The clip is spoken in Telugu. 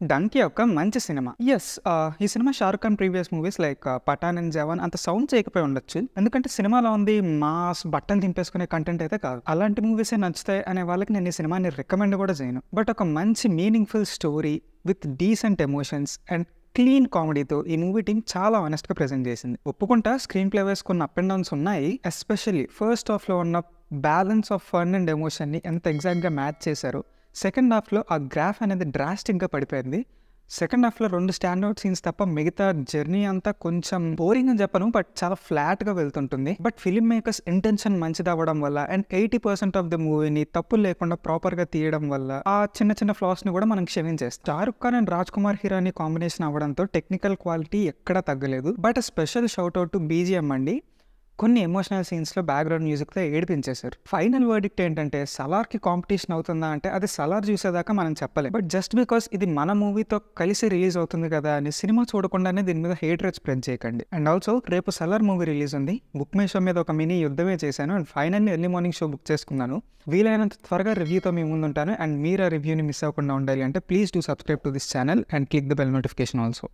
'డంకీ' ఒక మంచి సినిమా. ఈ cinema 'Shahrukh Khan' previous movies like 'Pathaan' and 'Jawan' అంత సౌండ్ చేయకపోయి ఉండొచ్చు. ఎందుకంటే సినిమాలో ఉంది మాస్ బట్టలు దింపేసుకునే కంటెంట్ అయితే కాదు. అలాంటి మూవీసే నచ్చుతాయి అనే వాళ్ళకి నేను ఈ సినిమాని రికమెండ్ కూడా చేయను. బట్ ఒక మంచి meaningful story with decent emotions and clean కామెడీతో ఈ మూవీ టీమ్ చాలా ఆనెస్ట్‌గా ప్రెజెంట్ చేసింది. ఒప్పుకుంటా స్క్రీన్ ప్లే వైస్ కొన్ని అప్ అండ్ డౌన్స్ ఉన్నాయి. ఎస్పెషల్లీ ఫస్ట్ హాఫ్‌లో ఉన్న బ్యాలెన్స్ ఆఫ్ ఫన్ అండ్ ఎమోషన్‌ని ఎంత ఎగ్జాక్ట్‌గా మ్యాచ్ చేశారో. సెకండ్ హాఫ్‌లో ఆ గ్రాఫ్ అనేది డ్రాస్టిక్‌గా పడిపోయింది. సెకండ్ హాఫ్‌లో 2 స్టాండౌట్ సీన్స్ తప్ప మిగతా జర్నీ అంతా కొంచెం బోరింగ్ అని చెప్పను, బట్ చాలా ఫ్లాట్‌గా వెళ్తుంటుంది. బట్ ఫిల్మ్ మేకర్స్ ఇంటెన్షన్ మంచిదవ్వడం వల్ల అండ్ 80% ఆఫ్ ద మూవీని తప్పులు లేకుండా ప్రాపర్‌గా తీయడం వల్ల ఆ చిన్న చిన్న ఫ్లాస్‌ని కూడా మనం క్షమించేస్తాం. 'షారుఖ్ ఖాన్' అండ్ 'రాజ్ కుమార్ హిరానీ' కాంబినేషన్ అవ్వడంతో టెక్నికల్ క్వాలిటీ ఎక్కడా తగ్గలేదు. But special shout out to BGM అండి. కొన్ని ఎమోషనల్ సీన్స్‌లో బ్యాక్‌గ్రౌండ్ మ్యూజిక్‌తో ఏడిపించేశారు. ఫైనల్ వర్డిక్ట్ ఏంటంటే 'సలార్‌కి' కాంపిటీషన్ అవుతుందా అంటే అది 'సలార్' చూసేదాకా మనం చెప్పలేం. బట్ జస్ట్ బికాస్ ఇది మన మూవీతో కలిసి రిలీజ్ అవుతుంది కదా అని సినిమా చూడకుండానే దీని మీద హేట్రేట్ స్ప్రెడ్ చేయకండి. అండ్ ఆల్సో రేపు 'సలార్' మూవీ రిలీజ్ ఉంది. బుక్ మై షో మీద ఒక మినీ యుద్ధమే చేశాను and finally early morning show book చేసుకున్నాను. వీలైనంత త్వరగా రివ్యూతో మీ ముందు ఉంటాను. అండ్ మీరు ఆ రివ్యూని మిస్ అవ్వకుండా ఉండాలి అంటే please do subscribe to this channel and click the bell notification also.